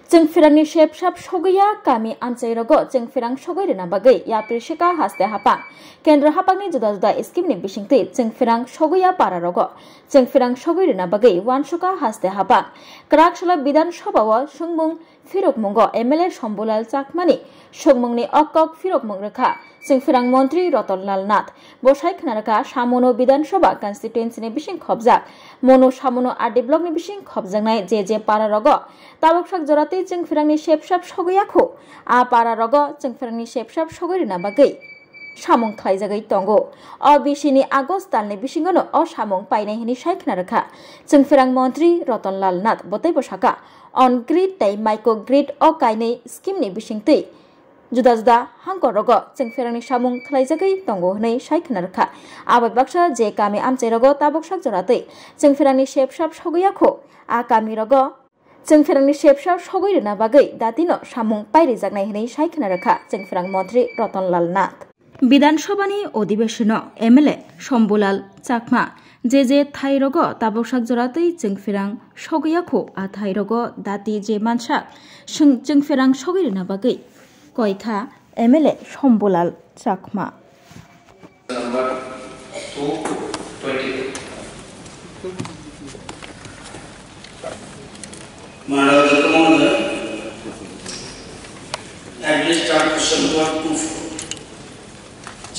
Jengfirangni shep-shap shogaya kami anchairogo jengfirang shogairina bagai yaprishika haste hapang kendra hapangni juda-juda skimni bisingtui jengfirang shogaya pararogo jengfirang shogairina bagai wanshuka haste hapang Karakshala Bidan Sabhao sungmung Firokmungo MLA Shambulal Chakmani sungmungni okok Firokmung rekha jengfirang Mantri Ratonlal Nath bosai khnaraka Samono Bidan Sabha constituency ni bising khobjak mono Samono RD block ni bising khobjaknai je pararogo taboksak jorate jengfirangni shep-shap shogayakho a pararogo jengfirangni shep-shap shogairina bagai samung khlaijagai tongo o bisini August talni bisingono o samung painai hini saikna rakha jengfirang Mantri Ratonlal Nath botai bosaka on grid tai micro grid o kainai scheme ni bisingtui juda-juda hangkorogo jengfirangni samung khlaijagai tongo hnai saikna rakha abai baksa je kami amchairogo taboksak joratui jengfirangni shep-shap shogayakho a kamirogo jengfirangni shep-shap shogairina bagai datino samung pairijaknai hini saikna rakha jengfirang Mantri Ratonlal Nath বিধানসভানি অধিবেশন MLA শম্বুলাল Chakma যে থাইরগ তাবকসাক জরাতেই জেংফিরাং সগৈয়াখো আ থাইরগ দাতি যে মানসাক জেংফিরাং সগৈরিনা বাগৈ কয়খা MLA শম্বুলাল Chakma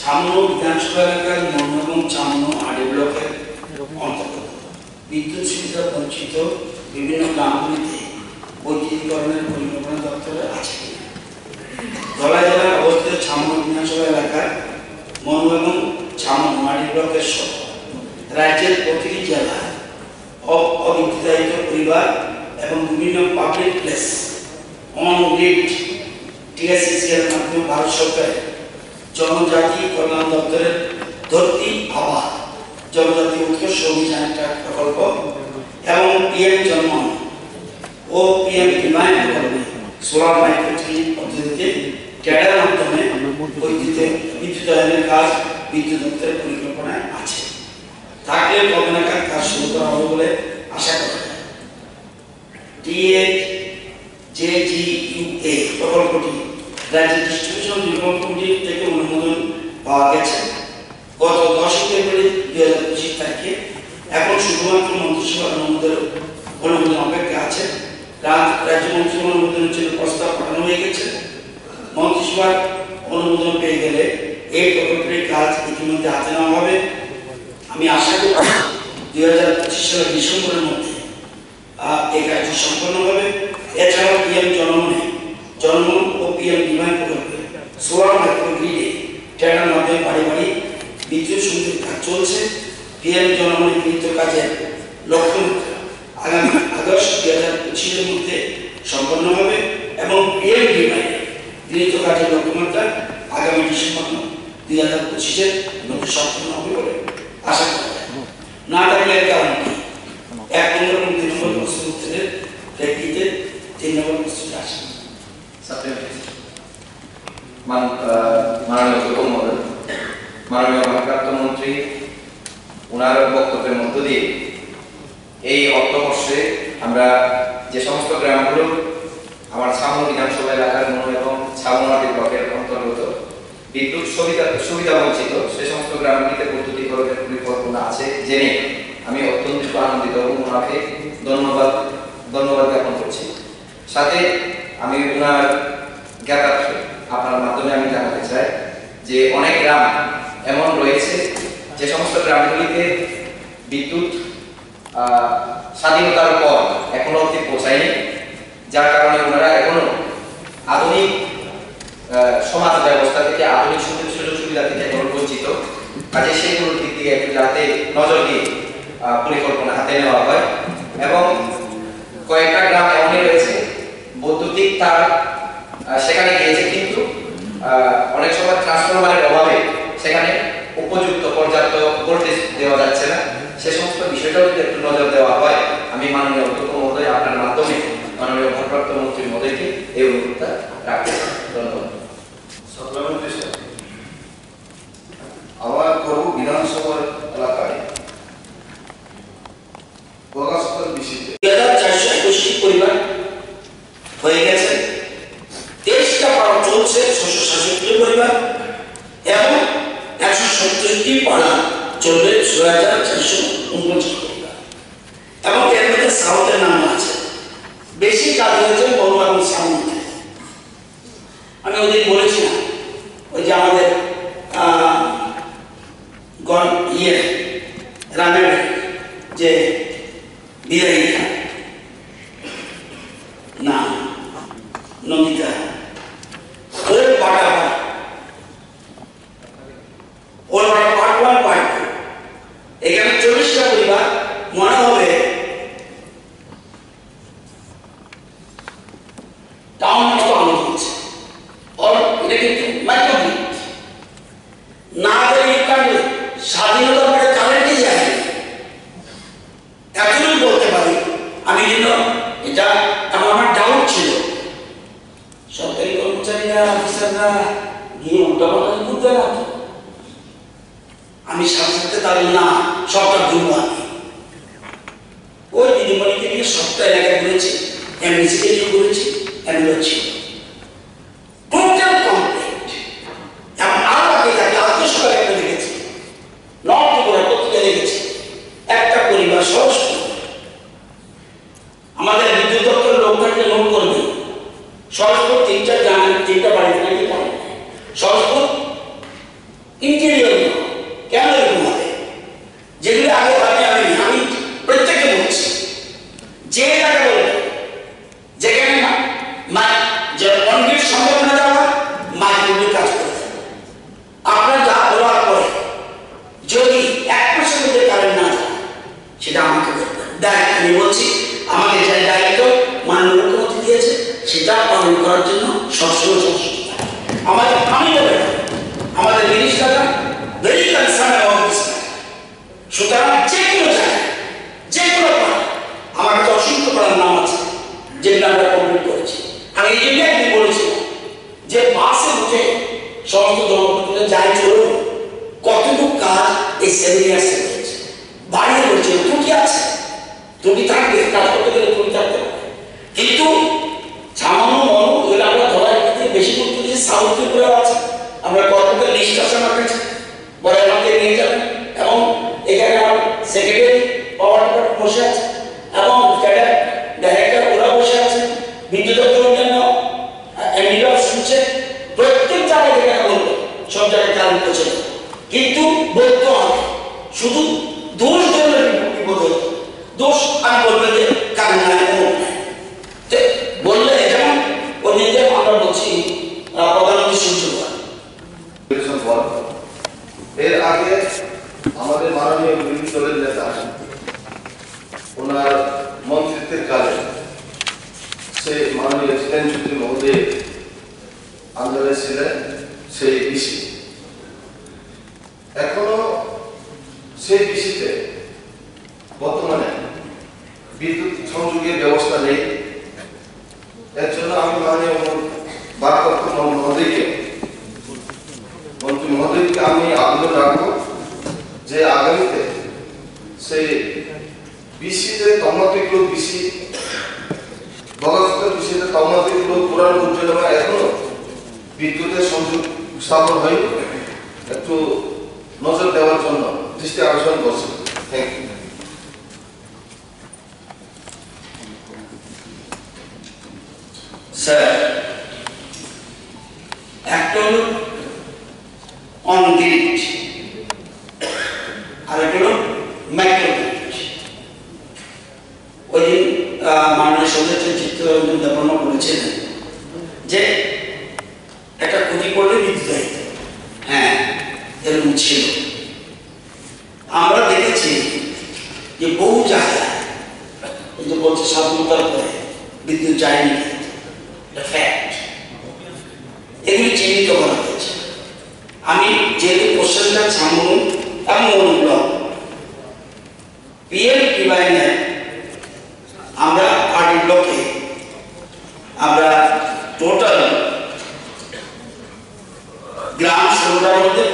ছামনো বিধানসভা এলাকার মনমোহন ছামনো আড়ে ব্লকের অন্তর্গত বিদ্যুৎ সুবিধা বঞ্চিত বিভিন্ন গ্রামগুলিতে বৈদ্যুতিকরণের পরিকল্পনা দপ্তরে আছে ধলাই জেলার অবস্থিত ছামনো বিধানসভা এলাকার মনমোহন ছামনো আড়ে ব্লকের সহ রাজ্যের প্রতিটি জেলায় অবিদ্যুতায়িত পরিবার এবং বিভিন্ন পাবলিক প্লেস অন গ্রিড টিএসসিসিএর মাধ্যমে ভারত সরকারের জনজাতি কল্যাণ দপ্তরের ধরতি আবাস জনজাতি উৎকর্ষ অভিযান একটা প্রকল্প এবং পিএম জন্মন ও পিএম ডিমান্ড প্রকল্পে সোলার মাইক্রোগ্রিড পদ্ধতিতে ক্যাডার মাধ্যমে বিদ্যুতায়নের কাজ বিদ্যুৎ দপ্তরের পরিকল্পনায় আছে থাকলে কবে নাগাদ কাজ শুরু করা হবে বলে আশা করা যায় DHJGUA প্রকল্পটি রাজ্য ডিস্ট্রিবিউশন রিফর্ম কমিটি থেকে অনুমোদন পাওয়া গেছে গত 10 ফেব্রুয়ারি 2025 তারিখে এখন শুধুমাত্র মন্ত্রিসভার অনুমোদন অপেক্ষা আছে রাজ্য মন্ত্রিসভার অনুমোদনের জন্য প্রস্তাব পাঠানো হয়ে গেছে মন্ত্রিসভার অনুমোদন পেয়ে গেলে এই প্রকল্পের কাজ ইতিমধ্যে হাতে নেওয়া হবে আমি আশা করি 2025 সালের ডিসেম্বরের মধ্যে এই কাজটি সম্পন্ন হবে এছাড়াও পিএম জনমন ও পিএম ডিমান্ড প্রকল্পে সোলার মাইক্রোগ্রিডে ট্যাডার মাধ্যমে বাড়ি বাড়ি বিদ্যুৎ সংযোগ কাজ চলছে পিএম জনমনের গৃহীত কাজের লক্ষ্য আগামী আগস্ট 2025 এর মধ্যে সম্পন্ন হবে এবং পিএম ডিমান্ড গৃহীত কাজের লক্ষ্যমাত্রা আগামী ডিসেম্বর 2025 এর মধ্যে সম্পন্ন হবে বলে আশা করা যায় না থাকলে এর কারণ এক নম্বর এবং দুই নম্বর প্রশ্ন উত্তরের প্রেক্ষিতে তিন নম্বর প্রশ্নটি আসে মাননীয় ভারপ্রাপ্ত মন্ত্রী ওনার বক্তব্যের মধ্য দিয়ে এই অর্থবর্ষে আমরা যে সমস্ত গ্রামগুলো আমার ছামনো বিধানসভা এলাকার এবং ছামনোয়াটি ব্লকের অন্তর্গত বিদ্যুৎ সুবিধা বঞ্চিত সে সমস্ত গ্রামগুলিতে বৈদ্যুতিকরণের পরিকল্পনা আছে জেনে আমি অত্যন্ত আনন্দিত এবং ওনাকে ধন্যবাদ জ্ঞাপন করছি সাথে আমি ওনার জ্ঞাতার্থে আপনার মাধ্যমে আমি জানাতে চাই যে অনেক গ্রাম এমন রয়েছে যে সমস্ত গ্রামগুলিতে বিদ্যুৎ স্বাধীনতার পর এখনো অবধি পৌঁছায়নি যার কারণে ওনারা এখনো আধুনিক সমাজ ব্যবস্থা থেকে আধুনিক সুযোগ সুবিধা থেকে এখনো বঞ্চিত কাজে সেগুলোর দিক থেকে একটু যাতে নজর দিয়ে পরিকল্পনা হাতে নেওয়া হয় এবং কয়েকটা গ্রাম এমনই রয়েছে বৈদ্যুতিক তার সেখানে গিয়েছে কিন্তু অনেক সময় ট্রান্সফরমারের অভাবে সেখানে উপযুক্ত পর্যাপ্ত ভোল্টেজ দেওয়া যাচ্ছে না সে সমস্ত বিষয়টাও যদি একটু নজর দেওয়া হয় আমি মাননীয় অধ্যক্ষ মহোদয় আপনার মাধ্যমে মাননীয় ভারপ্রাপ্ত মন্ত্রী মহোদয়কে এই অনুরোধটা রাখতে চাই ধন্যবাদ আমার করব বিধানসভা এলাকায় পরিবার হয়ে গেছে, 23টা পাড়া চলছে 667 পরিবার এবং 170টি পাড়া চলবে 6449 পরিবার এবং এর মধ্যে সাউথের নাম আছে। বেশি কাজ হয়েছে বড় এবং সাউথ। আমি ওদিন বলেছিলাম ওই যে আমাদের রানের যে বিদায়ী না নমিতা ওর পাটা ওর পার্ট 1 পার্ট 2 এখানে 40টা পরিবার মনে হবে টাউন মতো আলো হচ্ছে और এটা কিন্তু মাইক্রোবিট না হলে কারণে স্বাধীনতা পরে কারেন্টে যায় এতটুকু বলতে পারি আমি কিন্তু এটা আমার ডাউট ছিল সরকারি কর্মচারীরা অফিসাররা গিয়ে উল্টাপাল্টা করতে না আমি সাথে তাহলে না সবটা দুর্বার ওই দিদিমণিকে নিয়ে সবটা এলাকায় ঘুরেছি এমএসিকে নিয়ে ঘুরেছি এমএলএ ছিল টোটাল কমপ্লিট এবং আরো আগে তাকে আত্মসহায়ক একটা দেখেছি নর্থ করে পত্রিকা দেখেছি একটা পরিবার সহজ আমাদের বিদ্যুৎ দপ্তরের লোকটাকে নোট করবে সহজপুর 3টা বাড়িতে নাকি সহজপুর ইন্টেরিয়র কেন এরকম হবে যেগুলো আগে ভাবি আমি প্রত্যেককে বলছি যে এলাকা বলবে যেখানে যে অনেক সম্ভব না যাওয়া মাইক্রোবিট কাজ করে আপনার যা বলার পরে যদি 1% মধ্যে কারেন্ট না যায় সেটা আমাকে দায়িত্ব আমি বলছি আমাকে যে দায়িত্ব মাননীয় মুখ্যমন্ত্রী দিয়েছে সেটা পালন করার জন্য সবসময় প্রস্তুত আমাদের আমি বলে আমাদের মিনিস্টাররা ভেরি কনসার্ন অ্যাবাউট দিস সুতরাং যে কোনো জায়গায় যে কোনো আমার কাছে অসংখ্য পড়ার নাম আছে যেগুলো আমরা কমপ্লিট করেছি আমি এই জন্য একদিন বলেছিলাম যে বাসে উঠে সমস্ত জনপ্রতিনিধিরা যাই চলুন কতটুকু কাজ এই 7 ইয়ার্সে হয়েছে বাড়িয়ে বলছে ত্রুটি আছে ত্রুটি থাকবে কাজ করতে গেলে ত্রুটি থাকতে পারে কিন্তু সামান্য মনো এগুলো আমরা ধরার ক্ষেত্রে বেশি গুরুত্ব দিয়ে সাউথ ত্রিপুরা আছে আমরা কর্মকের লিস্ট আছে আমার কাছে বলে আমাকে নিয়ে যাবেন এবং এখানে আমার সেক্রেটারি পাওয়ার ডিপার্টমেন্ট বসে আছে এবং ক্যাডার ডাইরেক্টর ওরা বসে আছে বিদ্যুৎ দপ্তরের জন্য এমডিরা শুনছে প্রত্যেক জায়গায় যেখানে বলবে সব জায়গায় কারেন্ট পৌঁছে কিন্তু বলতে হবে শুধু দোষ ধরলে বিপদ হতো দোষ আমি বলবে যে কারেন্ট নাই বললে যেমন ও নিজে আমরা বলছি প্রধানমন্ত্রী সূর্য এর আগে আমাদের মাননীয় বিরোধী দলের নেতা ওনার মন্ত্রিত্বের কালে সে মাননীয় জিতেন চৌধুরী মহোদয় আন্দোলনে ছিলেন সেই বিসি এখনো সেই বিসিতে বর্তমানে বিদ্যুৎ সংযোগের ব্যবস্থা নেই এর জন্য আমি মাননীয় ভারপ্রাপ্ত মন্ত্রী মহোদয়কে আমি আবেদন রাখবো যে আগামীতে সেই বিসিতে তমনাতিগুলো বিসি বগাসুত বিসিতে তমনাতিগুলো পুরানো উজ্জ্বল এখনো বিদ্যুতের সংযোগ স্থাপন হয়নি একটু নজর দেওয়ার জন্য দৃষ্টি আকর্ষণ করছি থ্যাংক ইউ স্যার একটা হলো অন গ্রিড আর একটা হলো মাইক্রোগ্রিড ওই দিন মাননীয় সদস্য চিত্তরঞ্জন দেববর্মা বলেছিলেন যে একটা ক্ষতি করলে বিদ্যুৎ আইতে হ্যাঁ এরকম ছিল আমরা দেখেছি যে বহু জায়গায় এই যে বলছে স্বাধীনতার পরে বিদ্যুৎ যায়নি ফ্যাক্ট এগুলি চিহ্নিত করা হয়েছে আমি যেহেতু কোশ্চেনটা ছামুন এবং অনুব্লক পিএম ডিভাইনে আমরা পার্টি ব্লকে আমরা টোটাল গ্রাম 16টার মধ্যে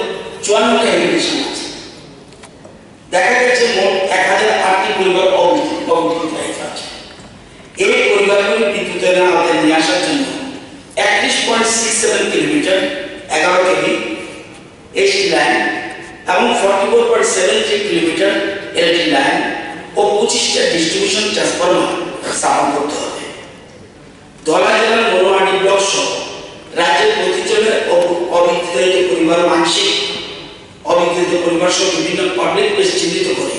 54টা হেবিটেশন আছে দেখা গেছে মোট 1008টি পরিবার অবস্থিত আছে এই পরিবারগুলি বিদ্যুতের আওতায় নিয়ে নিয়ে আসার জন্য 31.67 কিলোমিটার 11 কেভি এইচটি লাইন এবং 44.73 কিলোমিটার এলটি লাইন ও 25টা ডিস্ট্রিবিউশন ট্রান্সফরমার স্থাপন করতে হবে। ধলাই জেলার মনোহাটি ব্লক সহ রাজ্যের প্রতিজনের অবিদ্যুৎ পরিবার মানসিক অবিদ্যুৎ পরিবার সহ বিভিন্ন পাবলিক প্লেস চিহ্নিত করে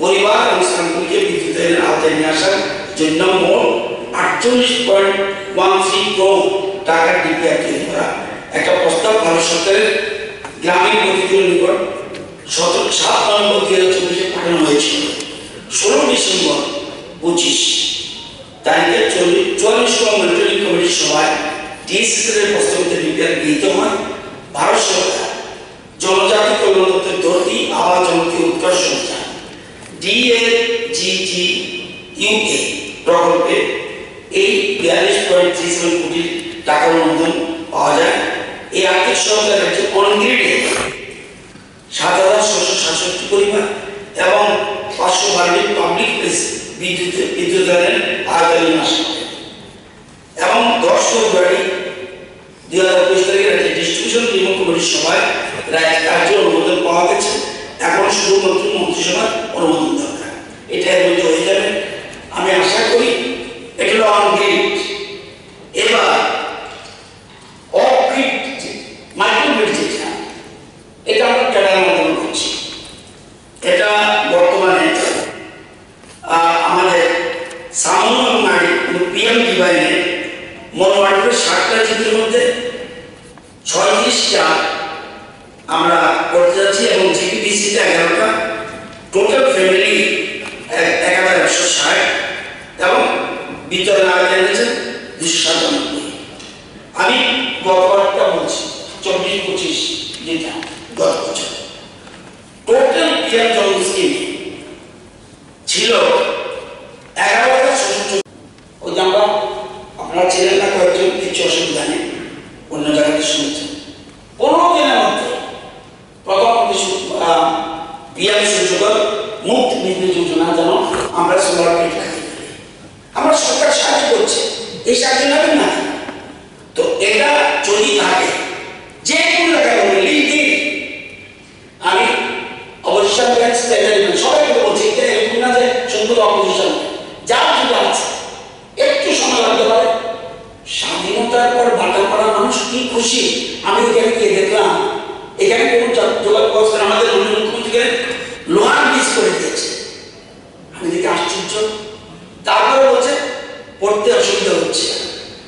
পরিবার এবং স্থানগুলিকে বিদ্যুতের আওতায় নিয়ে আসার জন্য মোট 48.13 করোড় টাকার ডিপিআর তৈরি করা একটা প্রস্তাব ভারত সরকারের গ্রামীণ প্রতিনিধির নিকট 7 নভেম্বর 2024 পাঠানো হয়েছিল। 16 ডিসেম্বর 25 তারিখে 44তম মনিটরিং কমিটির সভায় ডিএসসির প্রস্তাবিত ডিপিআর গৃহীত হয়। ভারত সরকার জনজাতি কল্যাণ দপ্তর ধরতি আবাস জনজাতি উৎকর্ষ সংস্থা DAGGUA প্রকল্পে এই 42.37 কোটি টাকার অনুদান পাওয়া যায়। এই আর্থিক সহায়তা রাজ্যে অনগ্রিডে 7,667 পরিবার এবং 512টি পাবলিক প্লেস বিদ্যুতের আওতায় আসে এবং 10 ফেব্রুয়ারি 2025 তারিখে রাজ্যের ডিস্ট্রিবিউশন নিয়ম কমিটির সভায় রাজ্য কার্য অনুমোদন পাওয়া গেছে। এখন শুধুমাত্র মন্ত্রিসভার অনুমোদন দরকার, এটা এর মধ্যে হয়ে যাবে আমি আশা করি। এটা হলো অনগ্রিড। এবার অফগ্রিড মাইক্রোগ্রিড যেটা, এটা আমরা টেন্ডারের মাধ্যমে করছি। এটা বর্তমানে আমাদের সামন এবং নারী পিএম ডিভাইনের মনোমার্কের 60টা চিত্রের মধ্যে 36টা আমরা করতে যাচ্ছি এবং জিপিডিসিতে 11টা, টোটাল ফ্যামিলি 1160 এবং বিতরণ আগে এনেছেন 297। আমি গতবারটা বলছি 24-25 যেটা গত বছর টোটাল পিএম জল স্কিম ছিল 11,000। ওই যে আমরা আপনারা ছিলেন না কয়েকজন, কিছু অসুবিধা নেই, অন্য জায়গাতে শুনেছেন। 15 দিনের মধ্যে প্রথম পিএম সূর্যঘর মুক্ত বিদ্যুৎ যোজনা যেন আমরা সোলার প্লেট লাগাতে পারি। আমরা সরকার সাহায্য করছে, এই সাহায্য নেবেন না তো এটা যদি থাকে যে কোনো জায়গায় লিঙ্ক দিন। আমি অপোজিশন ব্যাংক সবাইকে বলছি এটা এরকম না যে শুধু অপোজিশন, যা যদি আছে একটু সময় লাগতে পারে। স্বাধীনতার পর ভাটাপাড়া মানুষ কি খুশি। আমি এখানে গিয়ে দেখলাম এখানে কোনো যোগাযোগ ব্যবস্থা আমাদের মুখ্যমন্ত্রীকে লোহার ব্রিজ করে দিয়েছে। আমি দেখে আশ্চর্য। তারপরে বলছে পড়তে অসুবিধা হচ্ছে,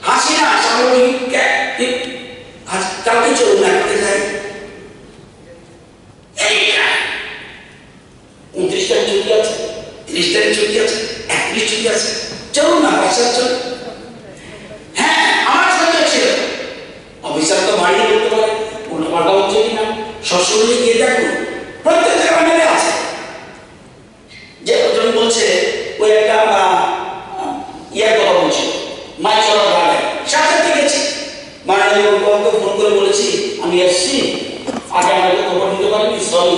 হাসি না সাময়িক কালকে চলুন না করতে যাই। 29 তারিখ ছুটি আছে, 30 তারিখ ছুটি আছে, 31 ছুটি আছে, চলুন না বাসার চলুন। হ্যাঁ আমার সঙ্গে ছিল অফিসার তো বাড়িয়ে করতে পারে, উল্টো পাল্টা হচ্ছে কিনা সশরীরে গিয়ে দেখুন প্রত্যেক জায়গায় মেলে আছে। যে ওজন বলছে ওই একটা ইয়ার কথা বলছে মাছ চলার ভাড়া সাথে গেছি, মাননীয় ফোন করে বলেছি আমি এসছি, আগে আমাকে খবর দিতে পারিনি, সরি।